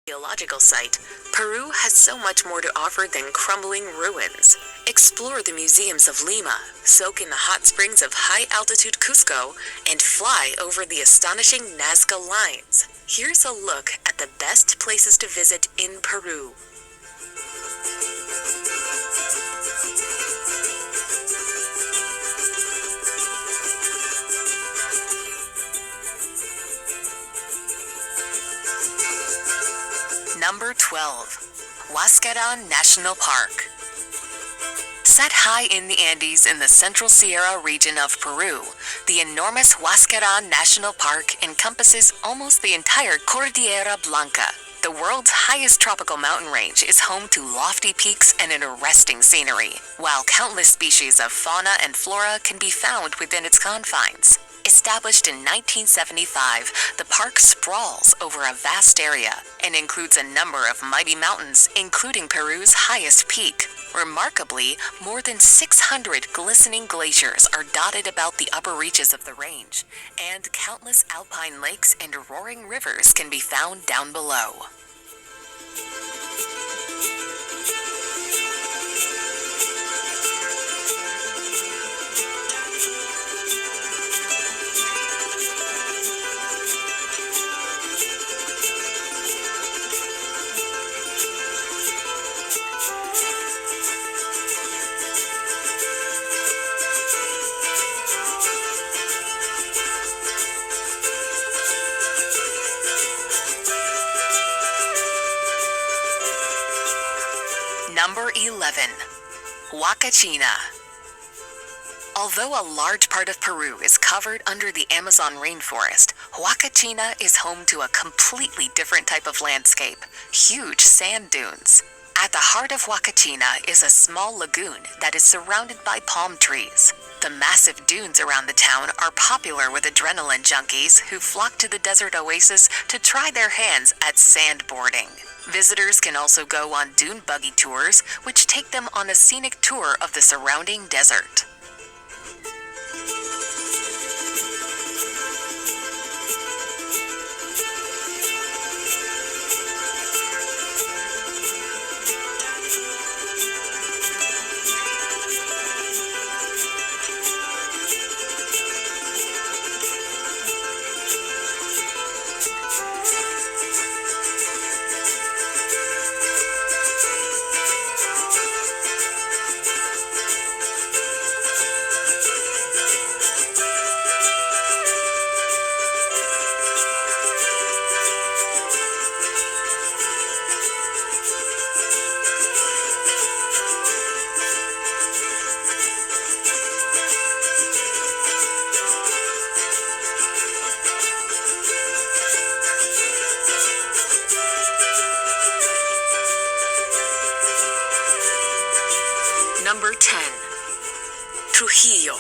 Geological site, Peru has so much more to offer than crumbling ruins. Explore the museums of Lima, soak in the hot springs of high-altitude Cusco, and fly over the astonishing Nazca lines. Here's a look at the best places to visit in Peru. Number 12. Huascarán National Park. Set high in the Andes in the Central Sierra region of Peru, the enormous Huascarán National Park encompasses almost the entire Cordillera Blanca. The world's highest tropical mountain range is home to lofty peaks and an arresting scenery, while countless species of fauna and flora can be found within its confines. Established in 1975, the park sprawls over a vast area and includes a number of mighty mountains, including Peru's highest peak. Remarkably, more than 600 glistening glaciers are dotted about the upper reaches of the range, and countless alpine lakes and roaring rivers can be found down below. Number 11. Huacachina. Although a large part of Peru is covered under the Amazon rainforest, Huacachina is home to a completely different type of landscape, huge sand dunes. At the heart of Huacachina is a small lagoon that is surrounded by palm trees. The massive dunes around the town are popular with adrenaline junkies who flock to the desert oasis to try their hands at sandboarding. Visitors can also go on dune buggy tours, which take them on a scenic tour of the surrounding desert. Number 10. Trujillo.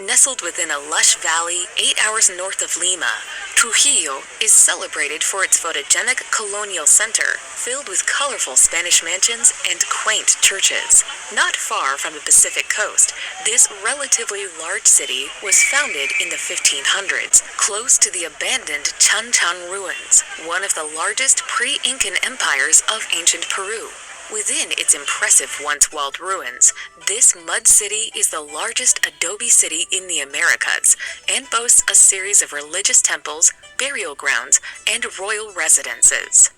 Nestled within a lush valley 8 hours north of Lima, Trujillo is celebrated for its photogenic colonial center, filled with colorful Spanish mansions and quaint churches. Not far from the Pacific coast, this relatively large city was founded in the 1500s, close to the abandoned Chan Chan ruins, one of the largest pre-Incan empires of ancient Peru. Within its impressive once-walled ruins, this mud city is the largest adobe city in the Americas and boasts a series of religious temples, burial grounds, and royal residences.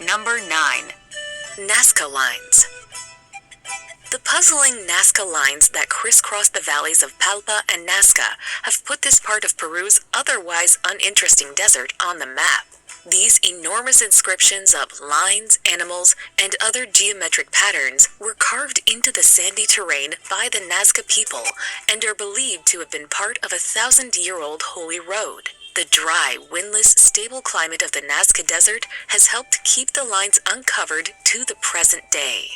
Number 9. Nazca Lines. The puzzling Nazca lines that crisscross the valleys of Palpa and Nazca have put this part of Peru's otherwise uninteresting desert on the map. These enormous inscriptions of lines, animals, and other geometric patterns were carved into the sandy terrain by the Nazca people and are believed to have been part of a 1,000-year-old holy road. The dry, windless, stable climate of the Nazca Desert has helped keep the lines uncovered to the present day.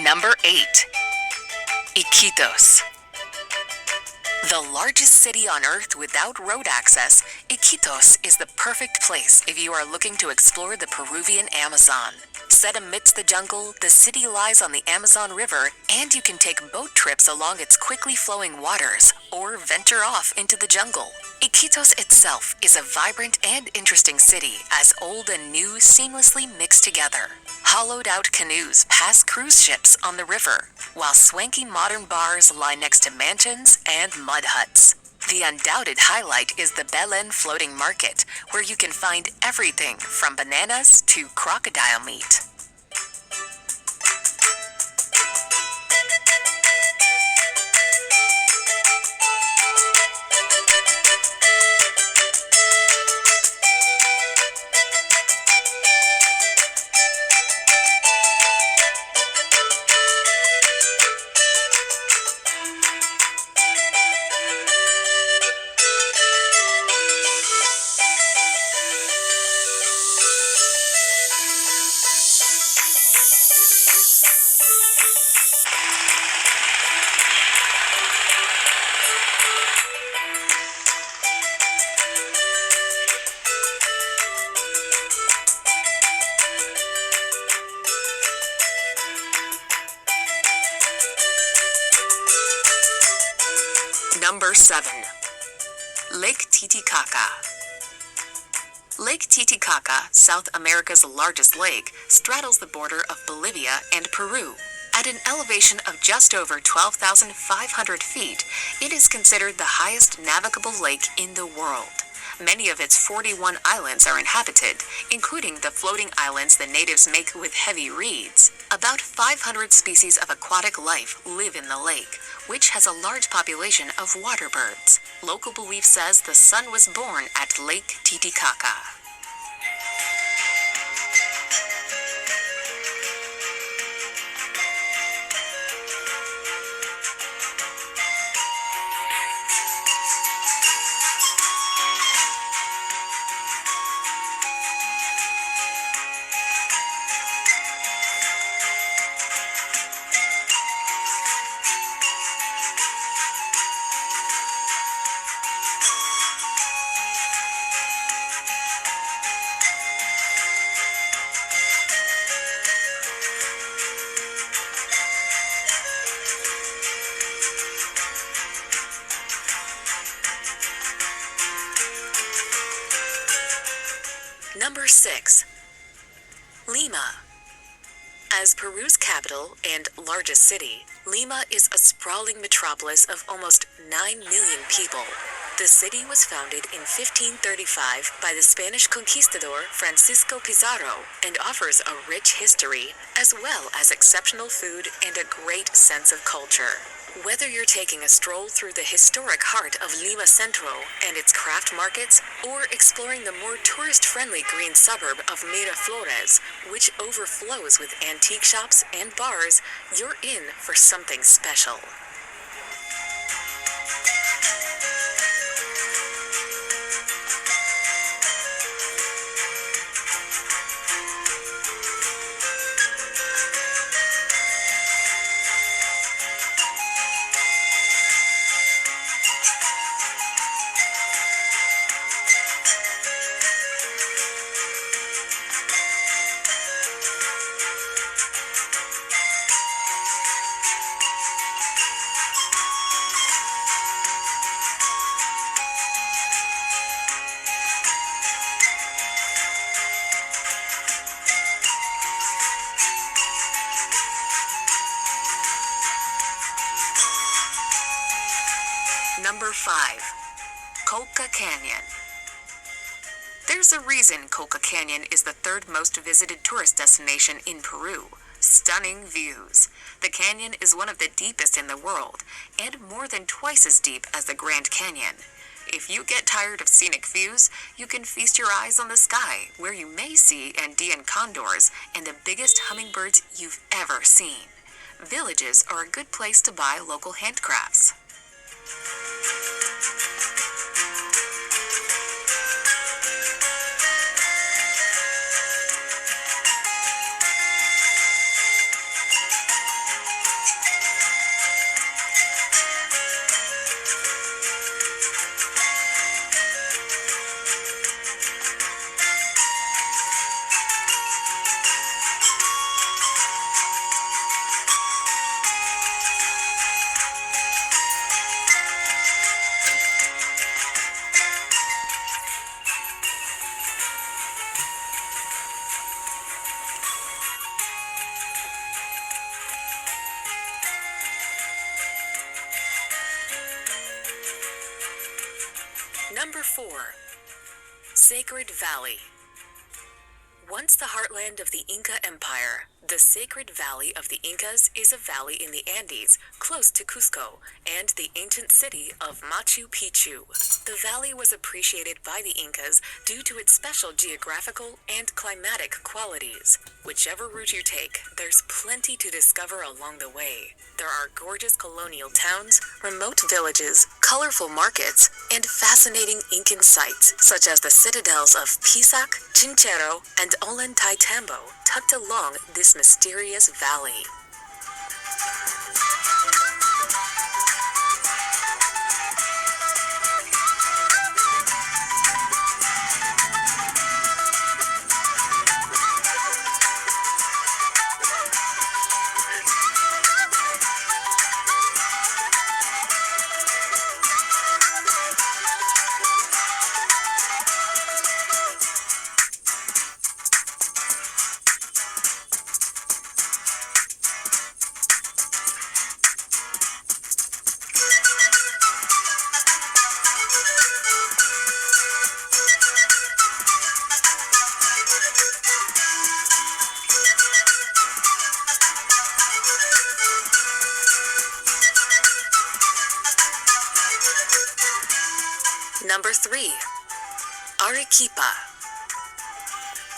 Number 8. Iquitos. The largest city on Earth without road access, Iquitos is the perfect place if you are looking to explore the Peruvian Amazon. Set amidst the jungle, the city lies on the Amazon River, and you can take boat trips along its quickly flowing waters or venture off into the jungle. Iquitos itself is a vibrant and interesting city as old and new seamlessly mix together. Hollowed-out canoes pass cruise ships on the river, while swanky modern bars lie next to mansions and mud huts. The undoubted highlight is the Belen Floating Market, where you can find everything from bananas to crocodile meat. Number 7. Lake Titicaca. Lake Titicaca, South America's largest lake, straddles the border of Bolivia and Peru. At an elevation of just over 12,500 feet, it is considered the highest navigable lake in the world. Many of its 41 islands are inhabited, including the floating islands the natives make with heavy reeds. About 500 species of aquatic life live in the lake, which has a large population of water birds. Local belief says the sun was born at Lake Titicaca. Number 6. Lima. As Peru's capital and largest city, Lima is a sprawling metropolis of almost 9 million people. The city was founded in 1535 by the Spanish conquistador Francisco Pizarro and offers a rich history, as well as exceptional food and a great sense of culture. Whether you're taking a stroll through the historic heart of Lima Centro and its craft markets, or exploring the more tourist-friendly green suburb of Miraflores, which overflows with antique shops and bars, you're in for something special. Number 5. Colca Canyon. There's a reason Colca Canyon is the third most visited tourist destination in Peru. Stunning views. The canyon is one of the deepest in the world, and more than twice as deep as the Grand Canyon. If you get tired of scenic views, you can feast your eyes on the sky, where you may see Andean condors and the biggest hummingbirds you've ever seen. Villages are a good place to buy local handcrafts. Number 4. Sacred Valley. Once the heartland of the Inca Empire, the Sacred Valley of the Incas is a valley in the Andes, close to Cusco, and the ancient city of Machu Picchu. The valley was appreciated by the Incas due to its special geographical and climatic qualities. Whichever route you take, there's plenty to discover along the way. There are gorgeous colonial towns, remote villages, colorful markets, and fascinating Incan sites, such as the citadels of Pisac, Chinchero, and Ollantaytambo, tucked along this mysterious valley. Number 3. Arequipa.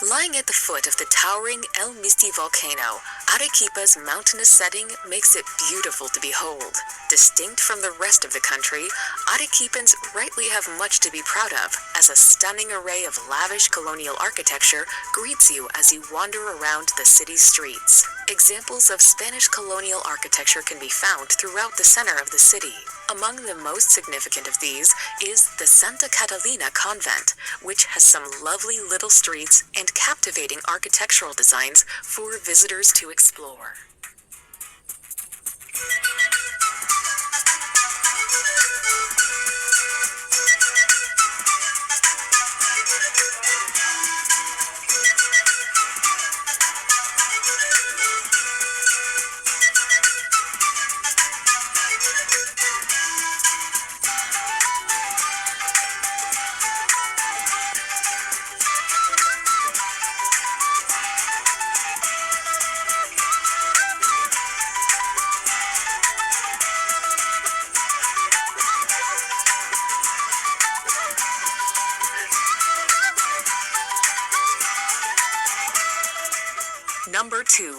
Lying at the foot of the towering El Misti volcano, Arequipa's mountainous setting makes it beautiful to behold. Distinct from the rest of the country, Arequipans rightly have much to be proud of, as a stunning array of lavish colonial architecture greets you as you wander around the city's streets. Examples of Spanish colonial architecture can be found throughout the center of the city. Among the most significant of these is the Santa Catalina Convent, which has some lovely little streets and captivating architectural designs for visitors to explore. Number 2.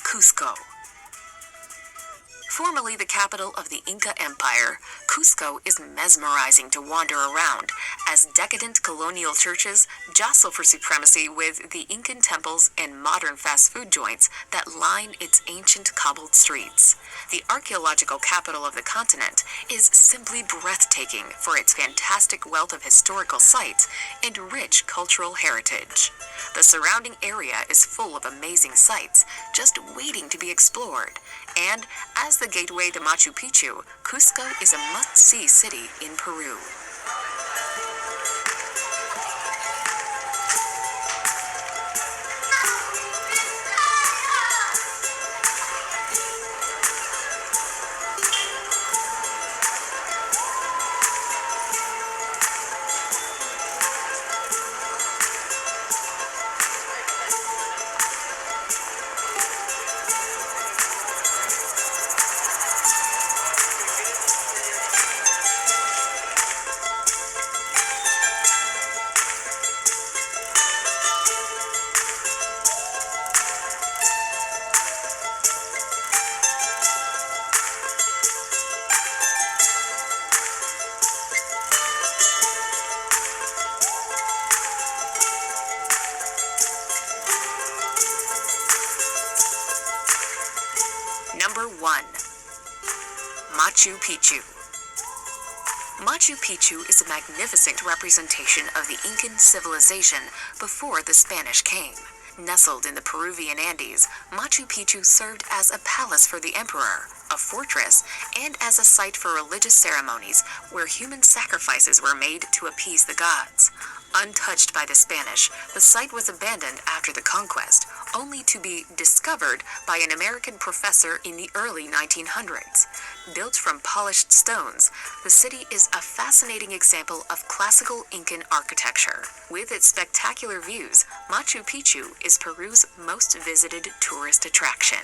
Cusco. Formerly the capital of the Inca Empire, Cusco is mesmerizing to wander around, as decadent colonial churches jostle for supremacy with the Incan temples and modern fast food joints that line its ancient cobbled streets. The archaeological capital of the continent is simply breathtaking for its fantastic wealth of historical sites and rich cultural heritage. The surrounding area is full of amazing sights, just waiting to be explored. And as the gateway to Machu Picchu, Cusco is a must-see city in Peru. Number 1. Machu Picchu. Machu Picchu is a magnificent representation of the Incan civilization before the Spanish came. Nestled in the Peruvian Andes, Machu Picchu served as a palace for the emperor, a fortress, and as a site for religious ceremonies where human sacrifices were made to appease the gods. Untouched by the Spanish, the site was abandoned after the conquest, only to be discovered by an American professor in the early 1900s. Built from polished stones, the city is a fascinating example of classical Incan architecture. With its spectacular views, Machu Picchu is Peru's most visited tourist attraction.